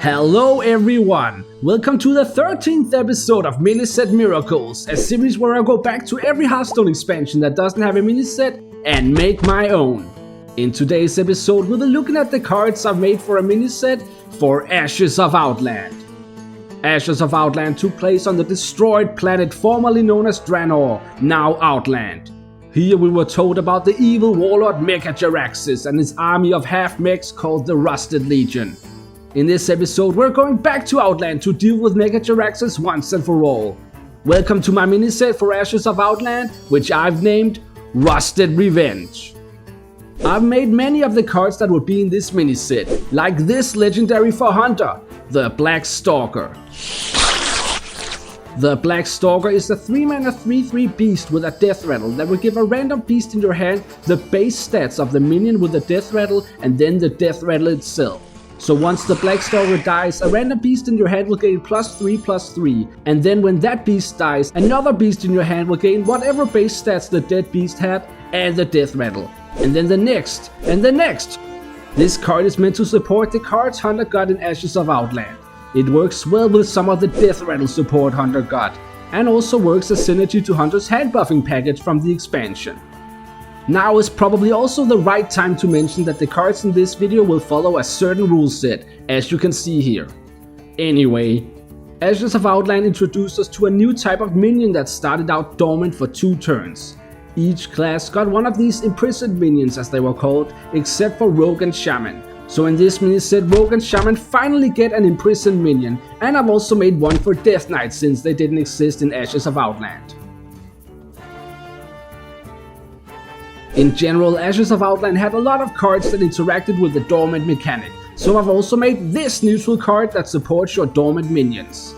Hello everyone! Welcome to the 13th episode of Miniset Miracles, a series where I go back to every Hearthstone expansion that doesn't have a miniset and make my own. In today's episode we'll be looking at the cards I've made for a miniset for Ashes of Outland. Ashes of Outland took place on the destroyed planet formerly known as Draenor, now Outland. Here we were told about the evil warlord Mecha and his army of half-mechs called the Rusted Legion. In this episode we're going back to Outland to deal with Mecha once and for all. Welcome to my miniset for Ashes of Outland, which I've named Rusted Revenge. I've made many of the cards that would be in this miniset, like this legendary for Hunter, the Black Stalker. The Black Stalker is a 3-mana 3/3 beast with a death rattle that will give a random beast in your hand the base stats of the minion with the death rattle and then the death rattle itself. So once the Black Stalker dies, a random beast in your hand will gain +3/+3, and then when that beast dies, another beast in your hand will gain whatever base stats the dead beast had and the death rattle. And then the next, and the next. This card is meant to support the cards Hunter got in Ashes of Outland. It works well with some of the death rattle support Hunter got, and also works as synergy to Hunter's hand buffing package from the expansion. Now is probably also the right time to mention that the cards in this video will follow a certain rule set, as you can see here. Anyway, Ashes of Outland introduced us to a new type of minion that started out dormant for 2 turns. Each class got one of these imprisoned minions, as they were called, except for Rogue and Shaman. So in this miniset, Rogue and Shaman finally get an imprisoned minion, and I've also made one for Death Knight since they didn't exist in Ashes of Outland. In general, Ashes of Outland had a lot of cards that interacted with the dormant mechanic, so I've also made this neutral card that supports your dormant minions.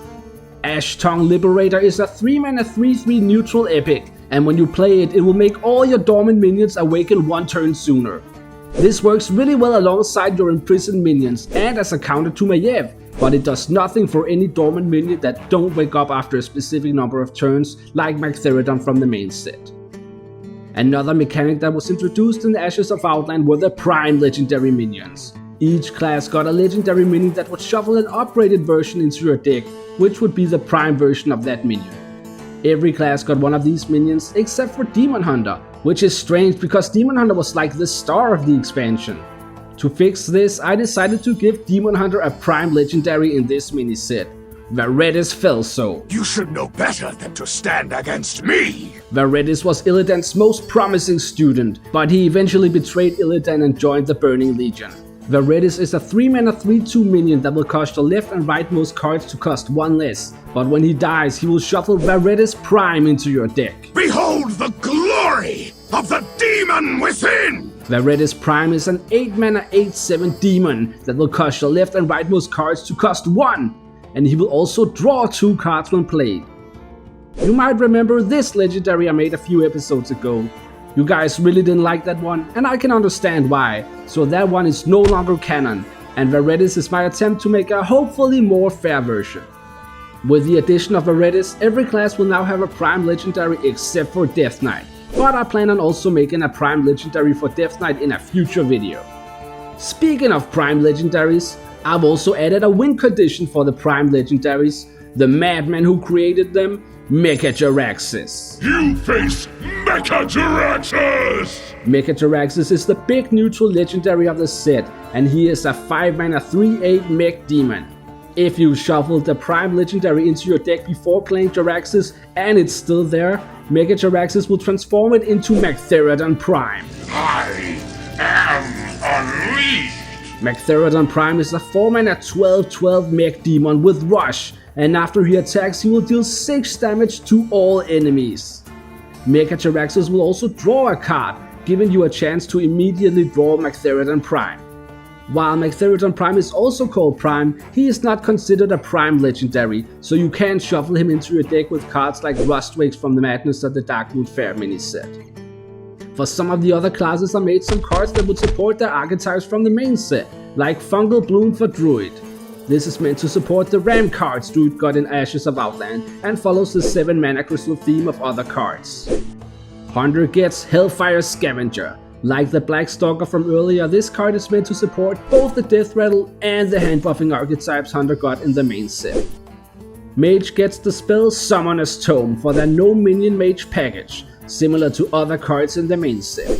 Ash Tongue Liberator is a 3-mana 3/3 neutral epic, and when you play it, it will make all your dormant minions awaken 1 turn sooner. This works really well alongside your imprisoned minions and as a counter to Maiev, but it does nothing for any dormant minion that don't wake up after a specific number of turns, like Magtheridon from the main set. Another mechanic that was introduced in Ashes of Outland were the Prime Legendary Minions. Each class got a legendary minion that would shuffle an upgraded version into your deck, which would be the Prime version of that minion. Every class got one of these minions except for Demon Hunter, which is strange because Demon Hunter was like the star of the expansion. To fix this, I decided to give Demon Hunter a Prime Legendary in this miniset, Varedis Felso. You should know better than to stand against me! Varedis was Illidan's most promising student, but he eventually betrayed Illidan and joined the Burning Legion. Varedis is a 3-mana 3/2 minion that will cost your left and rightmost cards to cost 1 less, but when he dies he will shuffle Varedis Prime into your deck. Behold the glory of the demon within! Varedis Prime is an 8-mana 8/7 demon that will cost your left and rightmost cards to cost 1, and he will also draw 2 cards when played. You might remember this legendary I made a few episodes ago. You guys really didn't like that one, and I can understand why, so that one is no longer canon, and Varedis is my attempt to make a hopefully more fair version. With the addition of Varedis, every class will now have a Prime Legendary except for Death Knight, but I plan on also making a Prime Legendary for Death Knight in a future video. Speaking of Prime Legendaries, I've also added a win condition for the Prime Legendaries, the madman who created them, Mecha. You face Mecha! Mecha is the big neutral legendary of the set, and he is a 5-mana 3/8 mech demon. If you shuffle the Prime Legendary into your deck before playing Jaraxxus and it's still there, Mecha will transform it into Magtheridon Prime. I am unleashed! Magtheridon Prime is a 4-mana 12/12 mech demon with Rush, and after he attacks he will deal 6 damage to all enemies. Mecha will also draw a card, giving you a chance to immediately draw Magtheridon Prime. While Magtheridon Prime is also called Prime, he is not considered a Prime Legendary, so you can shuffle him into your deck with cards like Rustwakes from the Madness of the Darkmoon Fair miniset. For some of the other classes I made some cards that would support their archetypes from the main set, like Fungal Bloom for Druid. This is meant to support the Ram cards Druid got in Ashes of Outland and follows the 7 mana crystal theme of other cards. Hunter gets Hellfire Scavenger, Like the Black Stalker from earlier, this card is meant to support both the Death Rattle and the hand buffing archetypes Hunter got in the main set. Mage gets the spell Summoner's Tome for their no minion mage package, similar to other cards in the main set.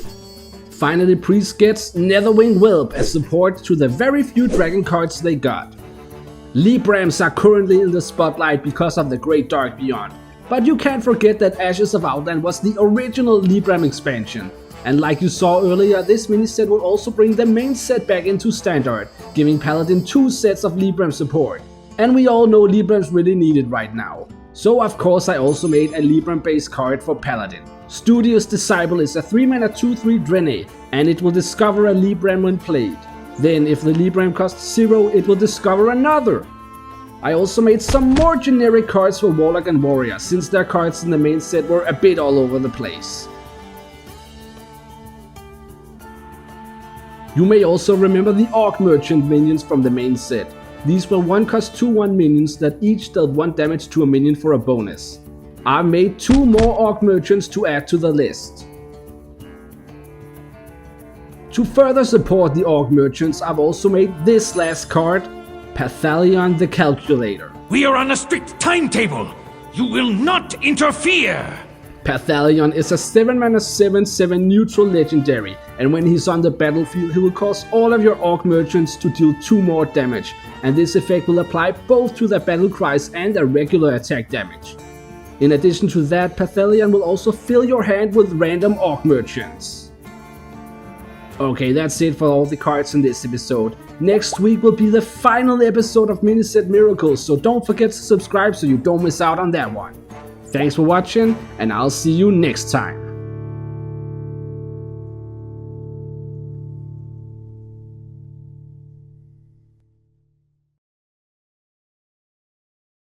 Finally, Priest gets Netherwing Whelp as support to the very few dragon cards they got. Librams are currently in the spotlight because of the Great Dark Beyond, but you can't forget that Ashes of Outland was the original Libram expansion. And like you saw earlier, this mini set will also bring the main set back into standard, giving Paladin 2 sets of Libram support. And we all know Librams really need it right now. So of course I also made a Libram based card for Paladin. Studious Disciple is a 3-mana 2/3 Draenei, and it will discover a Libram when played. Then if the Libram costs 0, it will discover another. I also made some more generic cards for Warlock and Warrior, since their cards in the main set were a bit all over the place. You may also remember the Orc Merchant minions from the main set. These were 1-cost 2/1 minions that each dealt 1 damage to a minion for a bonus. I made 2 more Orc Merchants to add to the list. To further support the Orc Merchants, I've also made this last card, Pathalion the Calculator. We are on a strict timetable. You will not interfere. Pathalion is a 7-mana 7/7 neutral legendary, and when he's on the battlefield he will cause all of your Orc Merchants to deal 2 more damage, and this effect will apply both to their battle cries and their regular attack damage. In addition to that, Pathalion will also fill your hand with random Orc Merchants. Okay, that's it for all the cards in this episode. Next week will be the final episode of Miniset Miracles, so don't forget to subscribe so you don't miss out on that one. Thanks for watching, and I'll see you next time.